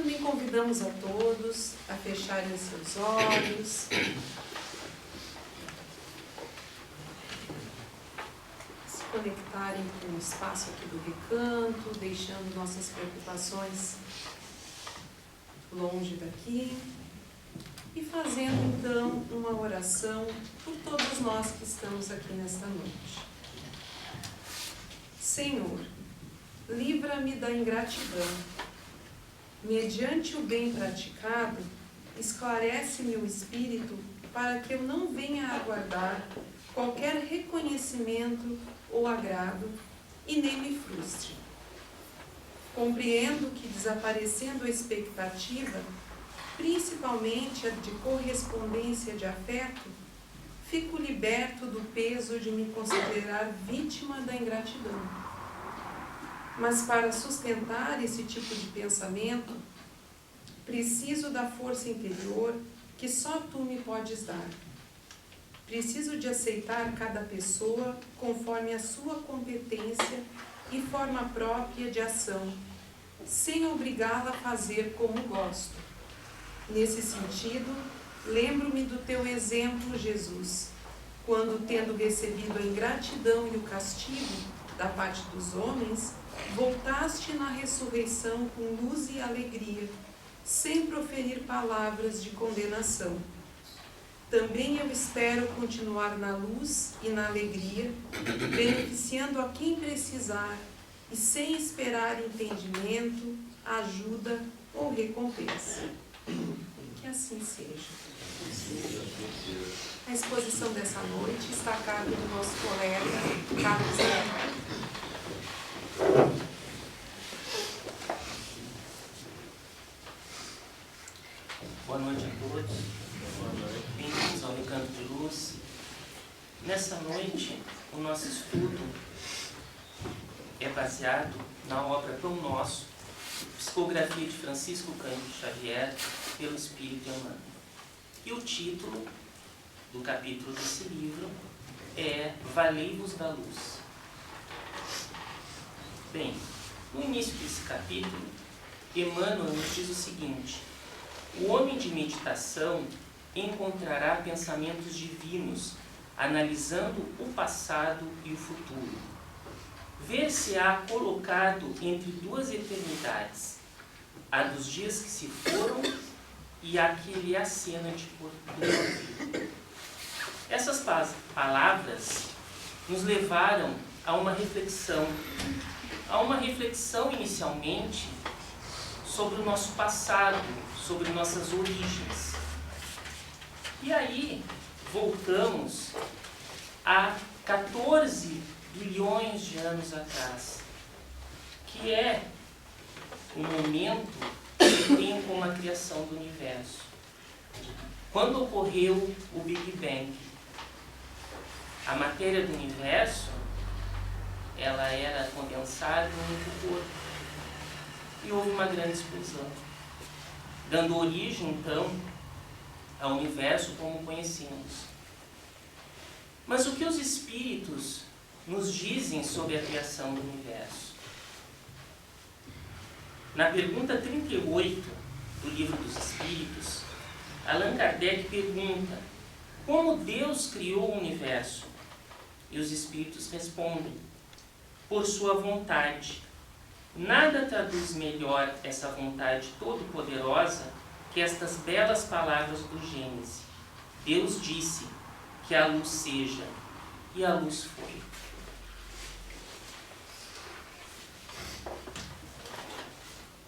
Também convidamos a todos a fecharem seus olhos, se conectarem com o espaço aqui do recanto, deixando nossas preocupações longe daqui e fazendo então uma oração por todos nós que estamos aqui nesta noite. Senhor, livra-me da ingratidão. Mediante o bem praticado, esclarece-me o espírito para que eu não venha a aguardar qualquer reconhecimento ou agrado e nem me frustre. Compreendo que, desaparecendo a expectativa, principalmente a de correspondência de afeto, fico liberto do peso de me considerar vítima da ingratidão. Mas para sustentar esse tipo de pensamento, preciso da força interior que só tu me podes dar. Preciso de aceitar cada pessoa conforme a sua competência e forma própria de ação, sem obrigá-la a fazer como gosto. Nesse sentido, lembro-me do teu exemplo, Jesus, quando, tendo recebido a ingratidão e o castigo da parte dos homens, voltaste na ressurreição com luz e alegria, sem proferir palavras de condenação. Também eu espero continuar na luz e na alegria, beneficiando a quem precisar e sem esperar entendimento, ajuda ou recompensa. Que assim seja. A exposição dessa noite está a cargo do nosso colega Carlos Neto. Boa noite a todos. Bem-vindos ao Recanto de Luz. Nessa noite, o nosso estudo é baseado na obra Pão Nosso, psicografia de Francisco Cândido Xavier, pelo Espírito Emmanuel. E o título do capítulo desse livro é Valei-vos da Luz. Bem, no início desse capítulo, Emmanuel nos diz o seguinte: o homem de meditação encontrará pensamentos divinos, analisando o passado e o futuro. Ver-se-á colocado entre duas eternidades, a dos dias que se foram e a que lhe acena de porvir. Essas palavras nos levaram a uma reflexão inicialmente sobre o nosso passado, sobre nossas origens. E aí voltamos a 14 bilhões de anos atrás, que é o momento que tem como a criação do universo. Quando ocorreu o Big Bang, a matéria do universo, ela era condensada em um único corpo. E houve uma grande explosão, dando origem, então, ao universo como conhecemos. Mas o que os espíritos nos dizem sobre a criação do universo? Na pergunta 38 do Livro dos Espíritos, Allan Kardec pergunta: como Deus criou o universo? E os espíritos respondem: por sua vontade. Nada traduz melhor essa vontade todo-poderosa que estas belas palavras do Gênesis. Deus disse que a luz seja, e a luz foi.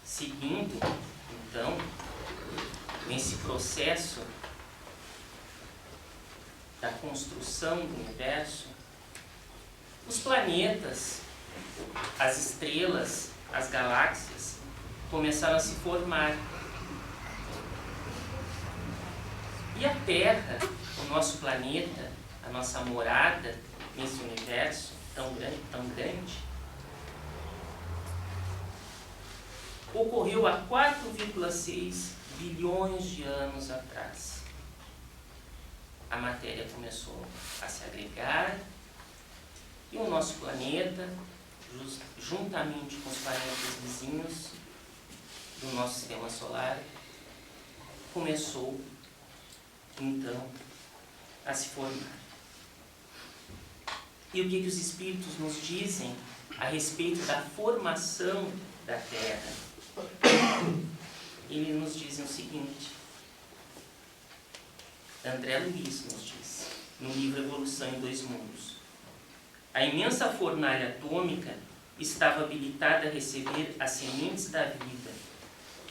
Seguindo, então, nesse processo da construção do universo, os planetas, as estrelas, as galáxias começaram a se formar. E a Terra, o nosso planeta, a nossa morada nesse universo tão grande, ocorreu há 4,6 bilhões de anos atrás. A matéria começou a se agregar e o nosso planeta, juntamente com os planetas vizinhos, do nosso sistema solar começou, então, a se formar. E o que os Espíritos nos dizem a respeito da formação da Terra? Eles nos dizem o seguinte, André Luiz nos diz, no livro Evolução em Dois Mundos: a imensa fornalha atômica estava habilitada a receber as sementes da vida,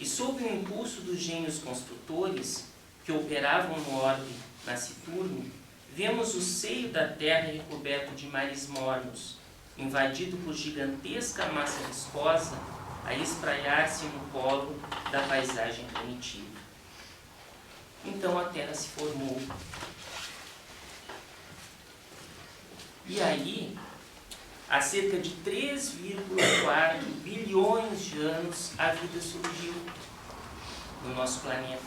e sob o impulso dos gênios construtores que operavam no orbe nasciturno, vemos o seio da Terra recoberto de mares mornos, invadido por gigantesca massa viscosa, a espraiar-se no polo da paisagem primitiva. Então a Terra se formou. E aí, há cerca de 3,4 bilhões de anos, a vida surgiu no nosso planeta.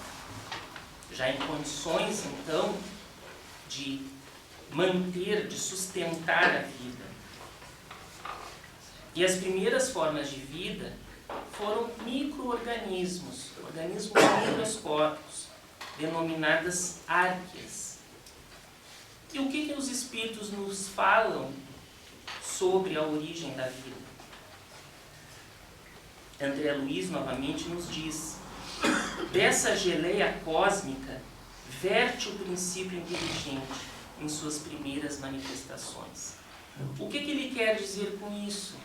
Já em condições, então, de manter, de sustentar a vida. E as primeiras formas de vida foram micro-organismos, organismos microscópicos, denominadas árqueas. E o que os Espíritos nos falam sobre a origem da vida? André Luiz, novamente, nos diz: dessa geleia cósmica verte o princípio inteligente em suas primeiras manifestações. O que ele quer dizer com isso?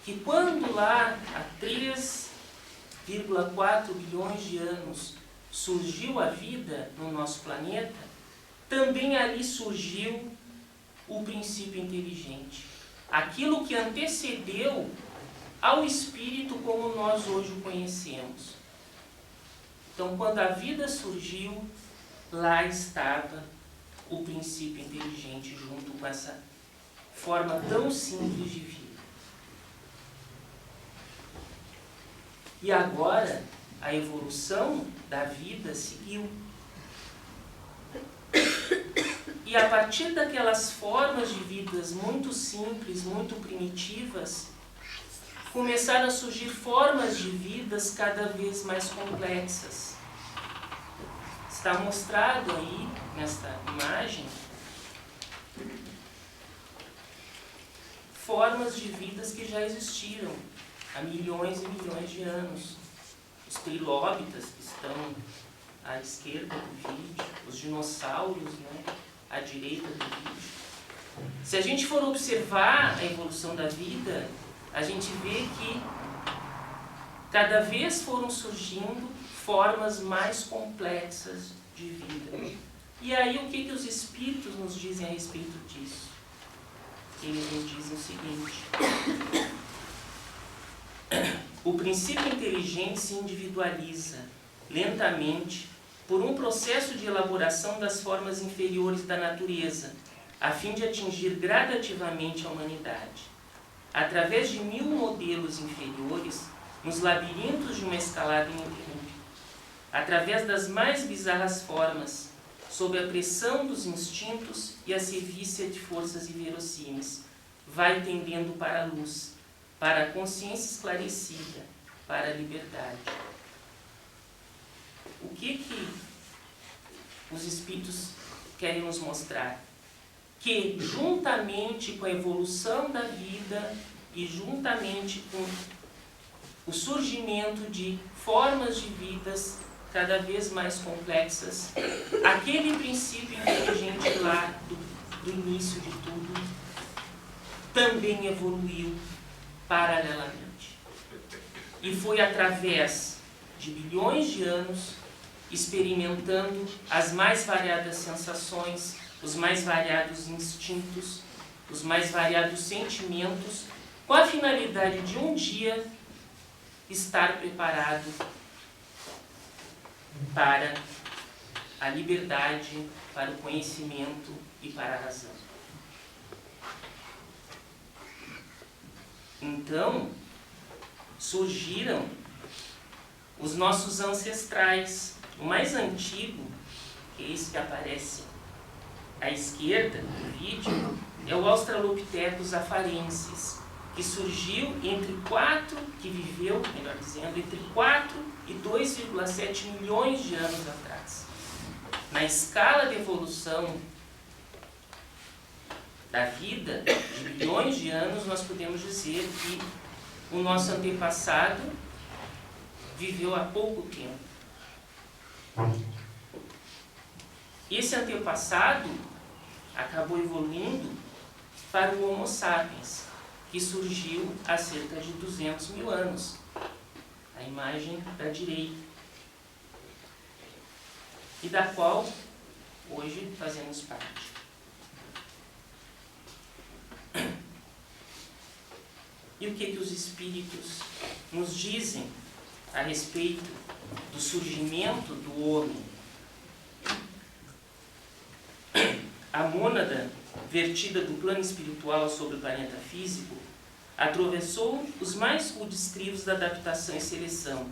Que quando lá, há 3,4 bilhões de anos, surgiu a vida no nosso planeta, também ali surgiu o princípio inteligente. Aquilo que antecedeu ao espírito como nós hoje o conhecemos. Então, quando a vida surgiu, lá estava o princípio inteligente junto com essa forma tão simples de vida. E agora, a evolução da vida seguiu. E a partir daquelas formas de vidas muito simples, muito primitivas, começaram a surgir formas de vidas cada vez mais complexas. Está mostrado aí, nesta imagem, formas de vidas que já existiram há milhões e milhões de anos. Os trilóbitas, que estão à esquerda do vídeo, os dinossauros, à direita do vídeo. Se a gente for observar a evolução da vida, a gente vê que cada vez foram surgindo formas mais complexas de vida. E aí o que os Espíritos nos dizem a respeito disso? Eles nos dizem o seguinte: o princípio inteligente se individualiza lentamente por um processo de elaboração das formas inferiores da natureza, a fim de atingir gradativamente a humanidade. Através de 1000 modelos inferiores, nos labirintos de uma escalada ininterrupta, através das mais bizarras formas, sob a pressão dos instintos e a servícia de forças inverossímeis, vai tendendo para a luz, para a consciência esclarecida, para a liberdade. O que os Espíritos querem nos mostrar? Que juntamente com a evolução da vida e juntamente com o surgimento de formas de vidas cada vez mais complexas, aquele princípio inteligente lá do início de tudo também evoluiu paralelamente. E foi através de bilhões de anos, experimentando as mais variadas sensações, os mais variados instintos, os mais variados sentimentos, com a finalidade de um dia estar preparado para a liberdade, para o conhecimento e para a razão. Então, surgiram os nossos ancestrais. O mais antigo, que é esse que aparece à esquerda do vídeo, é o Australopithecus afarensis, que que surgiu viveu, melhor dizendo, entre 4 e 2,7 milhões de anos atrás. Na escala de evolução da vida, de bilhões de anos, nós podemos dizer que o nosso antepassado viveu há pouco tempo. Esse antepassado acabou evoluindo para o Homo sapiens, que surgiu há cerca de 200 mil anos. A imagem da direita. E da qual hoje fazemos parte. E o que os espíritos nos dizem a respeito do surgimento do homem? A mônada vertida do plano espiritual sobre o planeta físico atravessou os mais rudes crios da adaptação e seleção,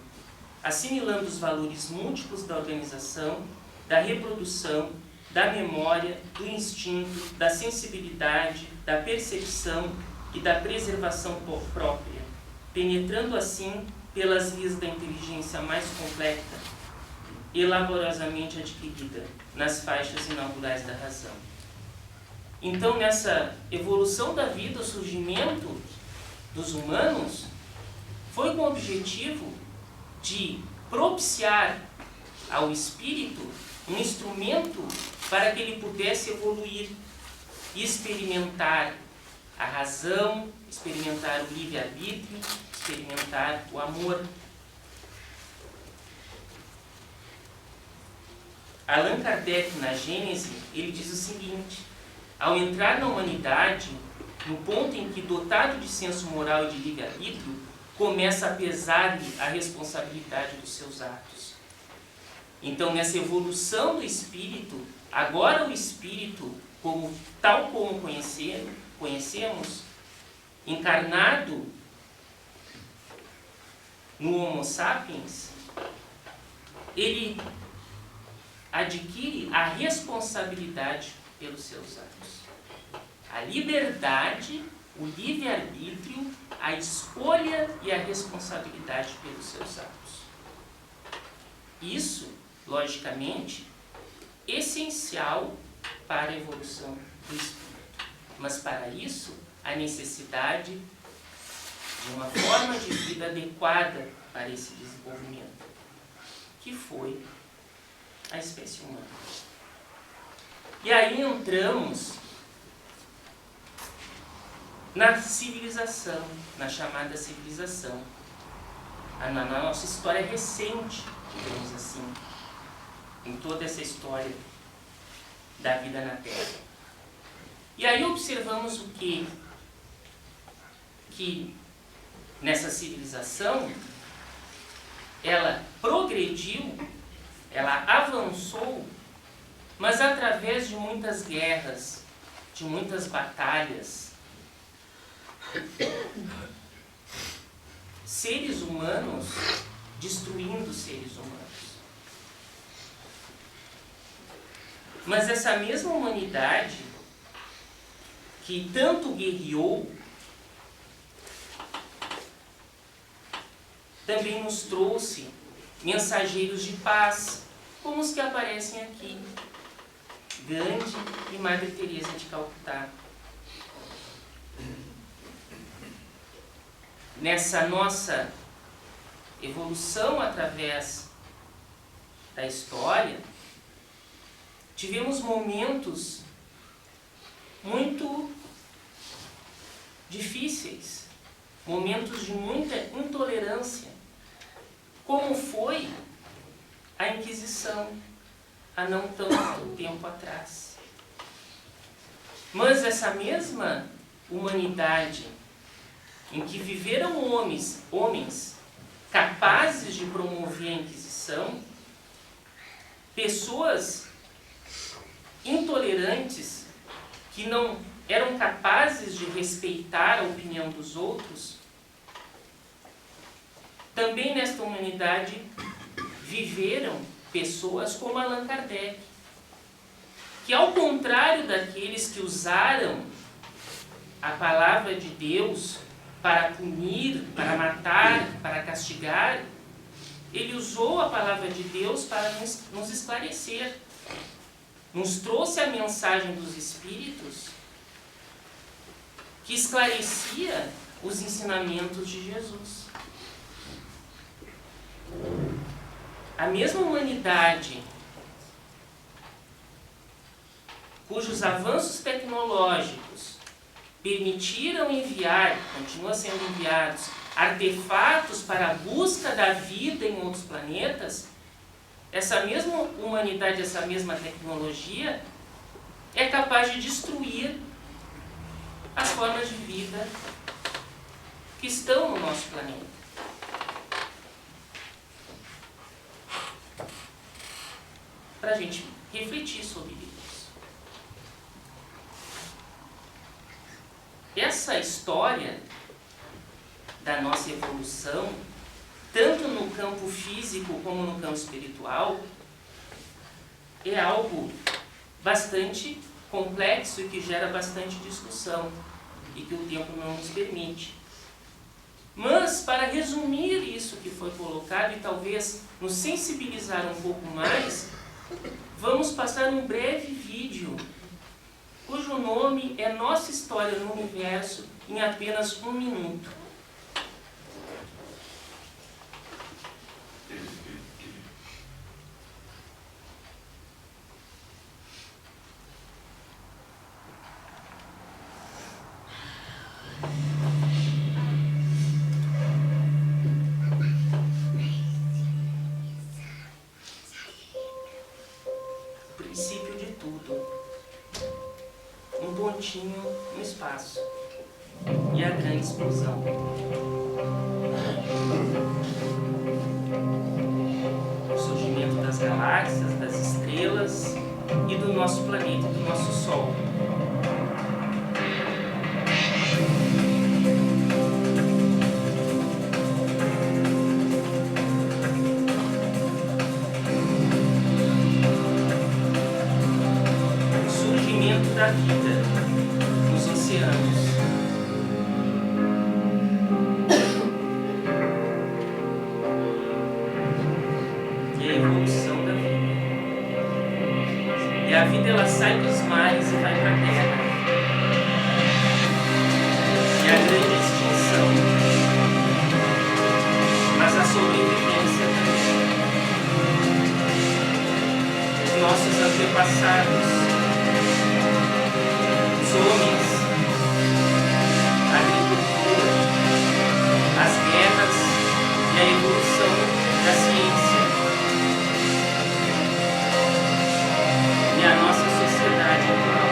assimilando os valores múltiplos da organização, da reprodução, da memória, do instinto, da sensibilidade, da percepção e da preservação própria, penetrando assim pelas vias da inteligência mais completa e laboriosamente adquirida nas faixas inaugurais da razão. Então, nessa evolução da vida, o surgimento dos humanos foi com o objetivo de propiciar ao espírito um instrumento para que ele pudesse evoluir e experimentar a razão, experimentar o livre-arbítrio, experimentar o amor. Allan Kardec, na Gênese, ele diz o seguinte: ao entrar na humanidade, no ponto em que, dotado de senso moral e de livre-arbítrio, começa a pesar-lhe a responsabilidade dos seus atos. Então, nessa evolução do espírito, agora o espírito, tal como conhecemos, encarnado no Homo sapiens, ele adquire a responsabilidade pelos seus atos. A liberdade, o livre-arbítrio, a escolha e a responsabilidade pelos seus atos. Isso, logicamente, essencial para a evolução do espírito. Mas para isso, a necessidade de uma forma de vida adequada para esse desenvolvimento, que foi a espécie humana. E aí entramos na civilização, na chamada civilização, na nossa história recente, digamos assim, em toda essa história da vida na Terra. E aí observamos o quê? Que nessa civilização, ela progrediu, ela avançou, mas através de muitas guerras, de muitas batalhas. Seres humanos destruindo seres humanos. Mas essa mesma humanidade que tanto guerreou também nos trouxe mensageiros de paz, como os que aparecem aqui, Gandhi e Madre Teresa de Calcutá. Nessa nossa evolução através da história, tivemos momentos muito difíceis, momentos de muita intolerância, como foi a Inquisição, há não tanto tempo atrás. Mas essa mesma humanidade em que viveram homens capazes de promover a Inquisição, pessoas intolerantes que não eram capazes de respeitar a opinião dos outros, também nesta humanidade viveram pessoas como Allan Kardec, que ao contrário daqueles que usaram a palavra de Deus para punir, para matar, para castigar, ele usou a palavra de Deus para nos esclarecer. Nos trouxe a mensagem dos Espíritos que esclarecia os ensinamentos de Jesus. A mesma humanidade cujos avanços tecnológicos permitiram enviar, continuam sendo enviados, artefatos para a busca da vida em outros planetas, essa mesma humanidade, essa mesma tecnologia é capaz de destruir as formas de vida que estão no nosso planeta. Para a gente refletir sobre isso. Essa história da nossa evolução, tanto no campo físico como no campo espiritual, é algo bastante complexo e que gera bastante discussão e que o tempo não nos permite. Mas, para resumir isso que foi colocado e talvez nos sensibilizar um pouco mais, vamos passar um breve vídeo cujo nome é Nossa História no Universo em apenas 1 minuto. O princípio de tudo. Um pontinho no espaço. E a grande explosão. O surgimento das galáxias, das estrelas e do nosso planeta e do nosso Sol. Da vida nos oceanos. E a evolução da vida. E a vida ela sai dos mares e vai para a terra. E a grande extinção. Mas a sobrevivência também. Os nossos antepassados, os homens, a agricultura, as guerras e a evolução da ciência. E a nossa sociedade atual.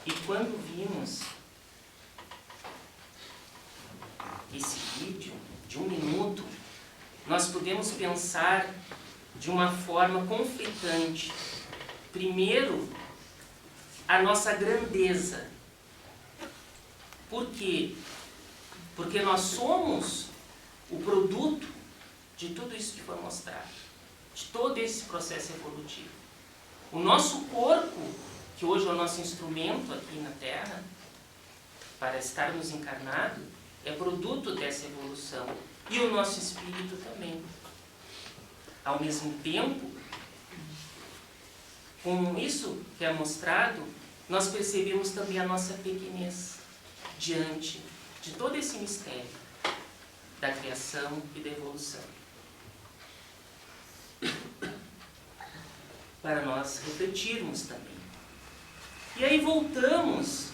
E quando vimos esse vídeo de 1 minuto, nós podemos pensar de uma forma conflitante. Primeiro, a nossa grandeza. Por quê? Porque nós somos o produto de tudo isso que foi mostrado, de todo esse processo evolutivo. O nosso corpo, que hoje é o nosso instrumento aqui na Terra, para estarmos encarnados, é produto dessa evolução. E o nosso espírito também. Ao mesmo tempo, com isso que é mostrado, nós percebemos também a nossa pequenez diante de todo esse mistério da criação e da evolução. Para nós refletirmos também. E aí voltamos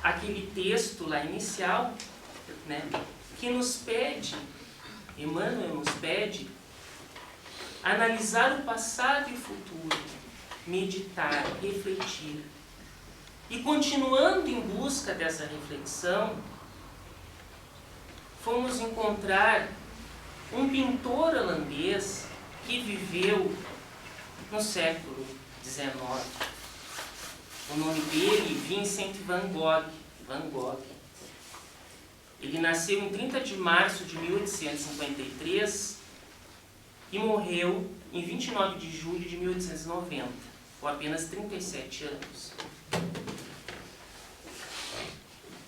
àquele texto lá inicial, né, que nos pede, Emmanuel nos pede, analisar o passado e o futuro, meditar, refletir. E continuando em busca dessa reflexão, fomos encontrar um pintor holandês que viveu no século XIX. O nome dele, Vincent van Gogh. Van Gogh. Ele nasceu em 30 de março de 1853 e morreu em 29 de julho de 1890, com apenas 37 anos.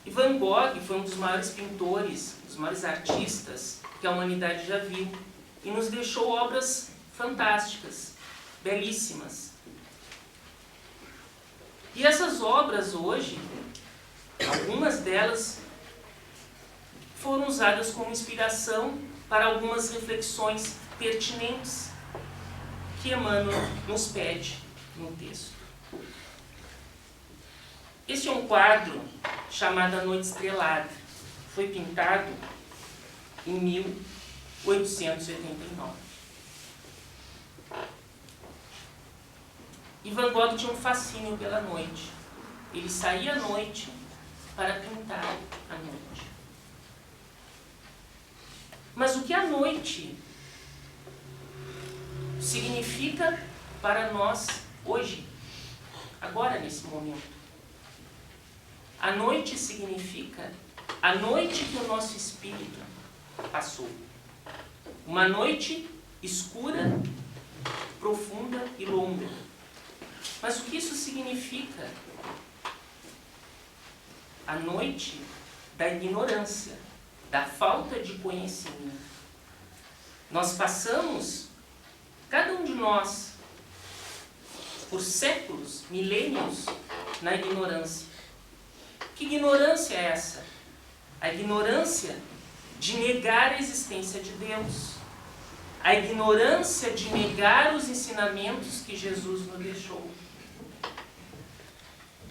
E Van Gogh foi um dos maiores pintores, dos maiores artistas que a humanidade já viu e nos deixou obras fantásticas, belíssimas. E essas obras hoje, algumas delas foram usadas como inspiração para algumas reflexões pertinentes que Emmanuel nos pede no texto. Este é um quadro chamado A Noite Estrelada. Foi pintado em 1889. E Van Gogh tinha um fascínio pela noite. Ele saía à noite para pintar à noite. Mas o que a noite significa para nós hoje, agora, nesse momento? A noite significa a noite que o nosso espírito passou. Uma noite escura, profunda e longa. Mas o que isso significa? A noite da ignorância, da falta de conhecimento. Nós passamos, cada um de nós, por séculos, milênios, na ignorância. Que ignorância é essa? A ignorância de negar a existência de Deus. A ignorância de negar os ensinamentos que Jesus nos deixou.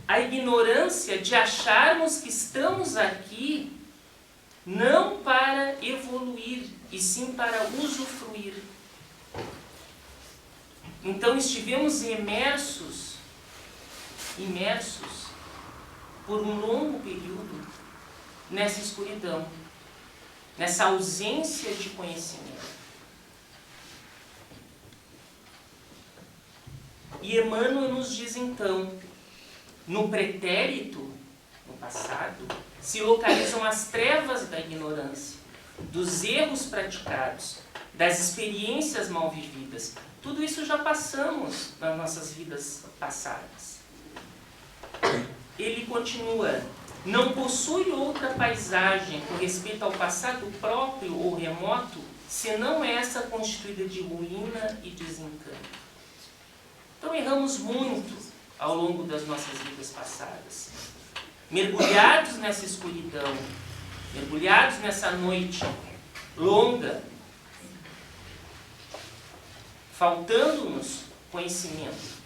A ignorância de acharmos que estamos aqui não para evoluir, e sim para usufruir. Então estivemos imersos por um longo período nessa escuridão, nessa ausência de conhecimento. E Emmanuel nos diz então, no pretérito, no passado, se localizam as trevas da ignorância, dos erros praticados, das experiências mal vividas. Tudo isso já passamos nas nossas vidas passadas. Ele continua, não possui outra paisagem com respeito ao passado próprio ou remoto, senão essa constituída de ruína e desencanto. Então erramos muito ao longo das nossas vidas passadas. Mergulhados nessa escuridão, mergulhados nessa noite longa, faltando-nos conhecimento.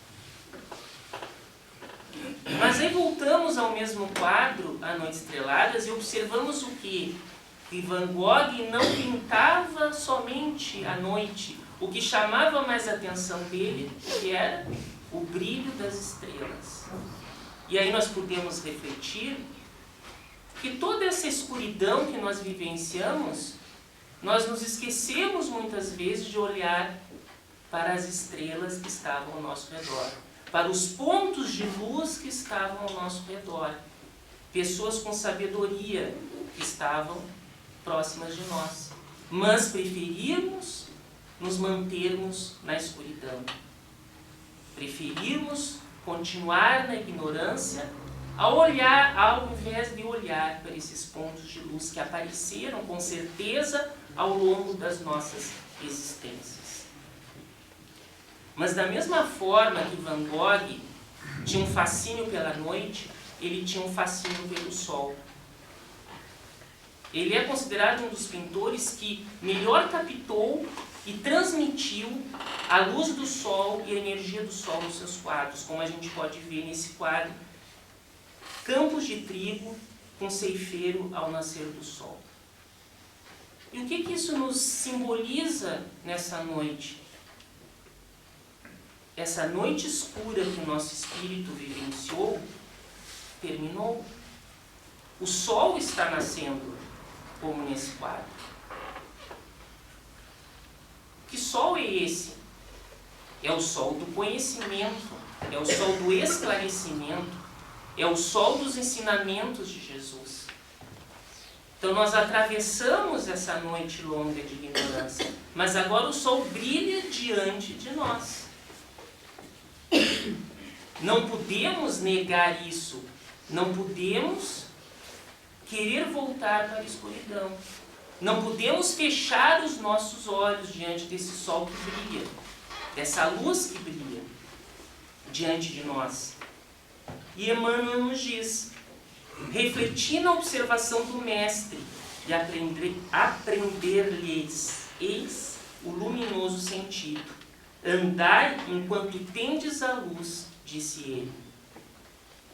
Mas aí voltamos ao mesmo quadro, A Noite Estrelada, e observamos o quê? Que Van Gogh não pintava somente à noite. O que chamava mais a atenção dele, que era o brilho das estrelas. E aí nós podemos refletir que toda essa escuridão que nós vivenciamos, nós nos esquecemos muitas vezes de olhar para as estrelas que estavam ao nosso redor, para os pontos de luz que estavam ao nosso redor, pessoas com sabedoria que estavam próximas de nós, mas preferimos nos mantermos na escuridão. Preferimos continuar na ignorância ao invés de olhar para esses pontos de luz que apareceram com certeza ao longo das nossas existências. Mas da mesma forma que Van Gogh tinha um fascínio pela noite, ele tinha um fascínio pelo sol. Ele é considerado um dos pintores que melhor captou e transmitiu a luz do sol e a energia do sol nos seus quadros, como a gente pode ver nesse quadro, Campos de Trigo com Ceifeiro ao Nascer do Sol. E o que isso nos simboliza nessa noite? Essa noite escura que o nosso espírito vivenciou, terminou. O sol está nascendo, como nesse quadro. Que sol é esse? é o sol do conhecimento, é o sol do esclarecimento, é o sol dos ensinamentos de Jesus. Então nós atravessamos essa noite longa de ignorância, mas agora o sol brilha diante de nós. Não podemos negar isso, não podemos querer voltar para a escuridão. Não podemos fechar os nossos olhos diante desse sol que brilha, dessa luz que brilha diante de nós. E Emmanuel nos diz: refleti na observação do Mestre e aprender-lhes, eis o luminoso sentido. Andai enquanto tendes a luz, disse ele.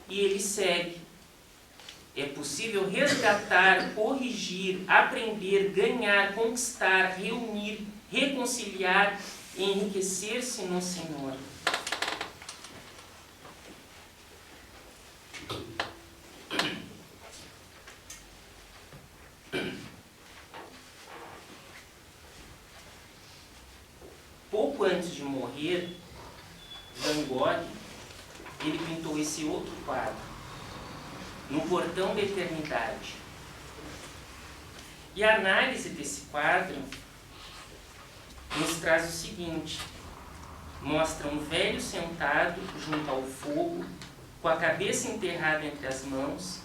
E ele segue: é possível resgatar, corrigir, aprender, ganhar, conquistar, reunir, reconciliar e enriquecer-se no Senhor. Pouco antes de morrer, Van Gogh, ele pintou esse outro quadro, No Portão da Eternidade. E a análise desse quadro nos traz o seguinte: mostra um velho sentado junto ao fogo, com a cabeça enterrada entre as mãos,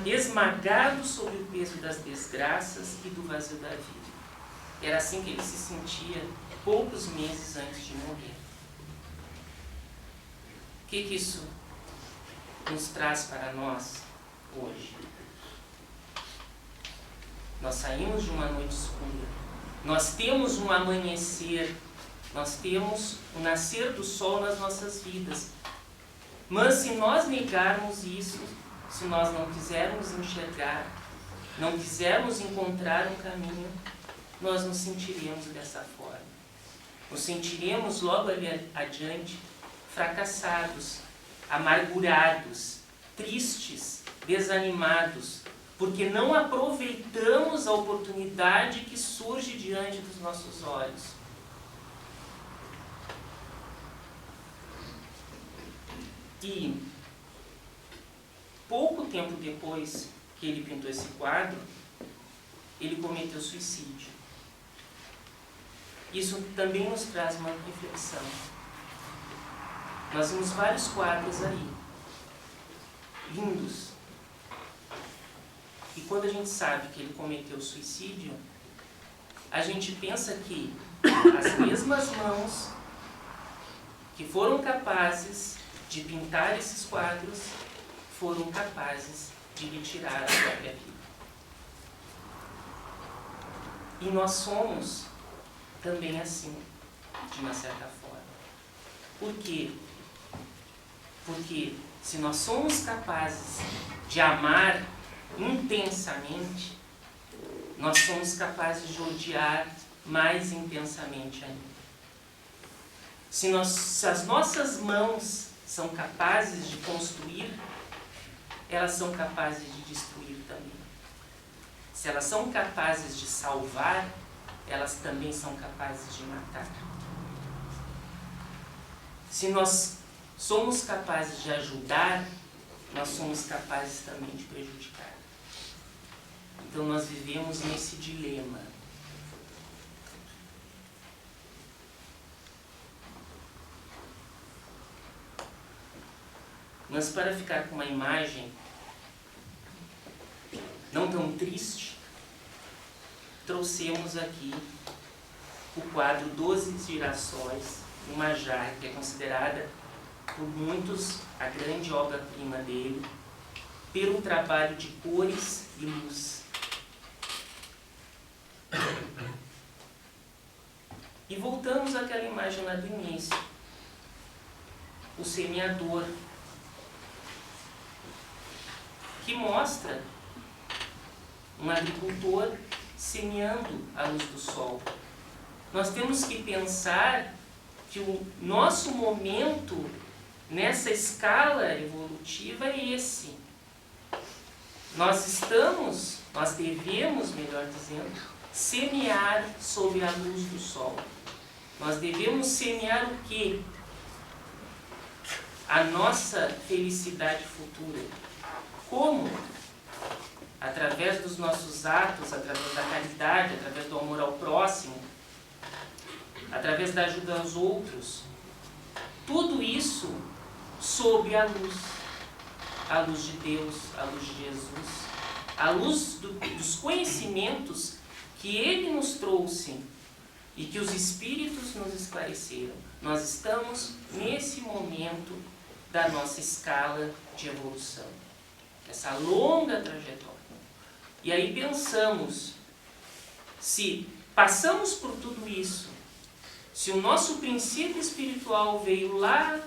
esmagado sob o peso das desgraças e do vazio da vida. Era assim que ele se sentia poucos meses antes de morrer. O que isso nos traz para nós hoje? Nós saímos de uma noite escura, nós temos um amanhecer, nós temos o nascer do sol nas nossas vidas. Mas se nós negarmos isso, se nós não quisermos enxergar, não quisermos encontrar um caminho, nós nos sentiremos dessa forma. Nos sentiremos logo ali adiante fracassados, amargurados, tristes, desanimados, porque não aproveitamos a oportunidade que surge diante dos nossos olhos. E pouco tempo depois que ele pintou esse quadro, ele cometeu suicídio. Isso também nos traz uma reflexão. Nós vimos vários quadros aí, lindos. E quando a gente sabe que ele cometeu suicídio, a gente pensa que as mesmas mãos que foram capazes de pintar esses quadros foram capazes de lhe tirar a própria vida. E nós somos também assim, de uma certa forma. Por quê? Porque se nós somos capazes de amar intensamente, nós somos capazes de odiar mais intensamente ainda. Se as nossas mãos são capazes de construir, elas são capazes de destruir também. Se elas são capazes de salvar, elas também são capazes de matar. Se nós somos capazes de ajudar, nós somos capazes também de prejudicar. Então nós vivemos nesse dilema. Mas para ficar com uma imagem não tão triste, trouxemos aqui o quadro 12 Girassóis, uma jarra que é considerada por muitos a grande obra-prima dele, pelo trabalho de cores e luz. E voltamos àquela imagem lá do início. O semeador, que mostra um agricultor semeando a luz do sol. Nós temos que pensar que o nosso momento nessa escala evolutiva é esse. Nós devemos, melhor dizendo, semear sob a luz do sol. Nós devemos semear o quê? A nossa felicidade futura. Como? Através dos nossos atos, através da caridade, através do amor ao próximo, através da ajuda aos outros. Tudo isso sob a luz de Deus, a luz de Jesus, a luz dos conhecimentos que Ele nos trouxe e que os Espíritos nos esclareceram. Nós estamos nesse momento da nossa escala de evolução, essa longa trajetória. E aí pensamos, se passamos por tudo isso, se o nosso princípio espiritual veio lá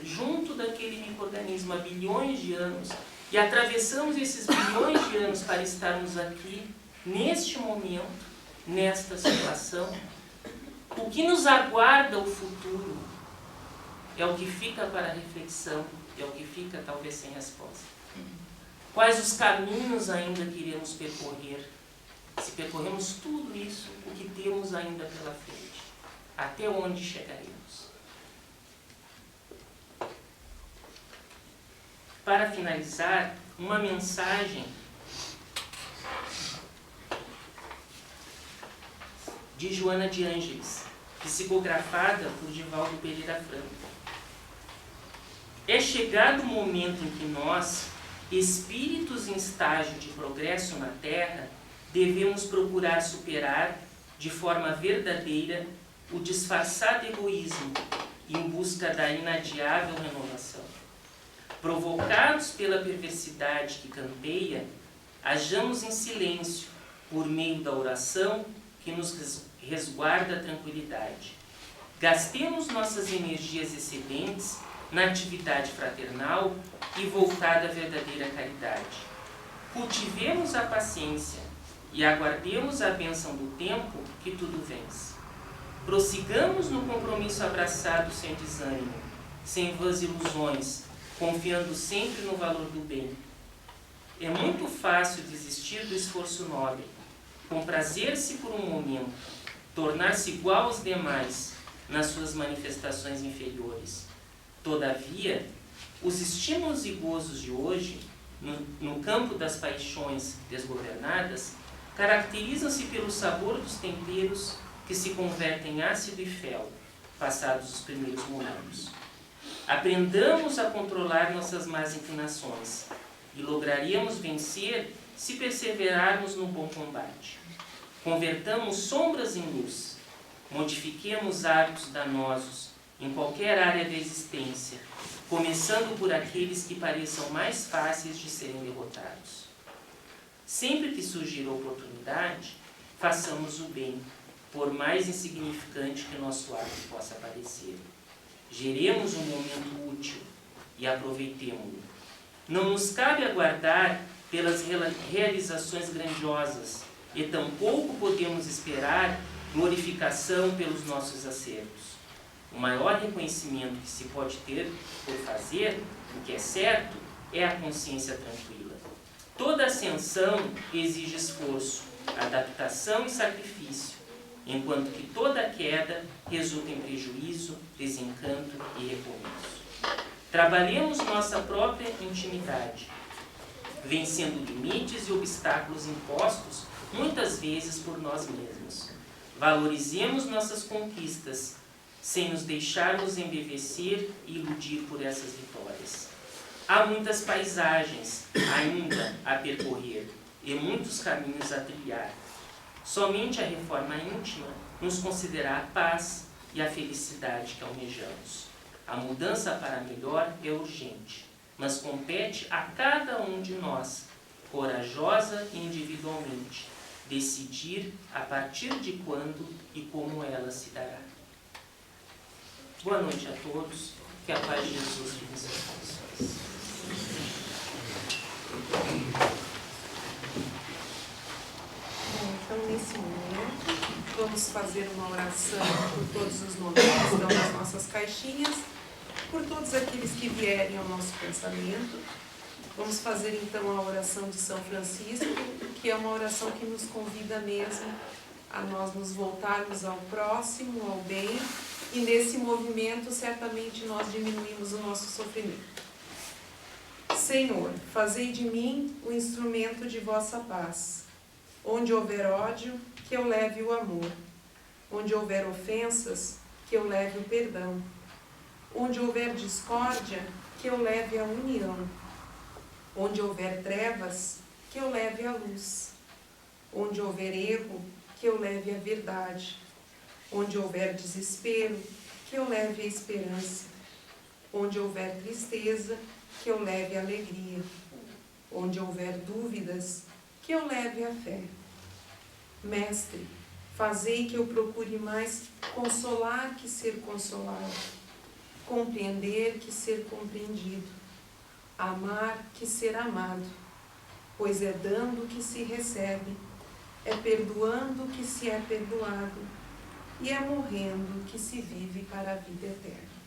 junto daquele micro-organismo há bilhões de anos, e atravessamos esses bilhões de anos para estarmos aqui, neste momento, nesta situação, o que nos aguarda o futuro é o que fica para a reflexão, é o que fica talvez sem resposta. Quais os caminhos ainda que iremos percorrer? Se percorremos tudo isso, o que temos ainda pela frente? Até onde chegaremos? Para finalizar, uma mensagem de Joana de Ângeles, psicografada por Divaldo Pereira Franco. É chegado o momento em que nós, espíritos em estágio de progresso na Terra, devemos procurar superar, de forma verdadeira, o disfarçado egoísmo em busca da inadiável renovação. Provocados pela perversidade que campeia, hajamos em silêncio, por meio da oração que nos resguarda a tranquilidade. Gastemos nossas energias excedentes na atividade fraternal e voltada à verdadeira caridade. Cultivemos a paciência e aguardemos a bênção do tempo que tudo vence. Prossigamos no compromisso abraçado sem desânimo, sem vãs ilusões, confiando sempre no valor do bem. É muito fácil desistir do esforço nobre, comprazer-se por um momento, tornar-se igual aos demais nas suas manifestações inferiores. Todavia, os estímulos e gozos de hoje, no campo das paixões desgovernadas, caracterizam-se pelo sabor dos temperos que se convertem em ácido e fel, passados os primeiros momentos. Aprendamos a controlar nossas más inclinações e lograríamos vencer se perseverarmos no bom combate. Convertamos sombras em luz, modifiquemos hábitos danosos em qualquer área da existência, começando por aqueles que pareçam mais fáceis de serem derrotados. Sempre que surgir oportunidade, façamos o bem, por mais insignificante que nosso ato possa parecer. Geremos um momento útil e aproveitemo-lo. Não nos cabe aguardar pelas realizações grandiosas e tampouco podemos esperar glorificação pelos nossos acertos. O maior reconhecimento que se pode ter por fazer o que é certo é a consciência tranquila. Toda ascensão exige esforço, adaptação e sacrifício, enquanto que toda queda resulta em prejuízo, desencanto e recomeço. Trabalhemos nossa própria intimidade, vencendo limites e obstáculos impostos muitas vezes por nós mesmos. Valorizemos nossas conquistas, sem nos deixarmos embevecer e iludir por essas vitórias. Há muitas paisagens ainda a percorrer e muitos caminhos a trilhar. Somente a reforma íntima nos concederá a paz e a felicidade que almejamos. A mudança para melhor é urgente, mas compete a cada um de nós, corajosa e individualmente, decidir a partir de quando e como ela se dará. Boa noite a todos, que a paz de Jesus fique em seus corações. Então, nesse momento, vamos fazer uma oração por todos os nomes que estão nas nossas caixinhas, por todos aqueles que vierem ao nosso pensamento. Vamos fazer então a oração de São Francisco, que é uma oração que nos convida mesmo a nós nos voltarmos ao próximo, ao bem, e nesse movimento certamente nós diminuímos o nosso sofrimento. Senhor, fazei de mim o instrumento de vossa paz. Onde houver ódio, que eu leve o amor. Onde houver ofensas, que eu leve o perdão. Onde houver discórdia, que eu leve a união. Onde houver trevas, que eu leve a luz. Onde houver erro, que eu leve a verdade. Onde houver desespero, que eu leve a esperança. Onde houver tristeza, que eu leve a alegria. Onde houver dúvidas, que eu leve a fé. Mestre, fazei que eu procure mais consolar que ser consolado, compreender que ser compreendido, amar que ser amado, pois é dando que se recebe, é perdoando que se é perdoado, e é morrendo que se vive para a vida eterna.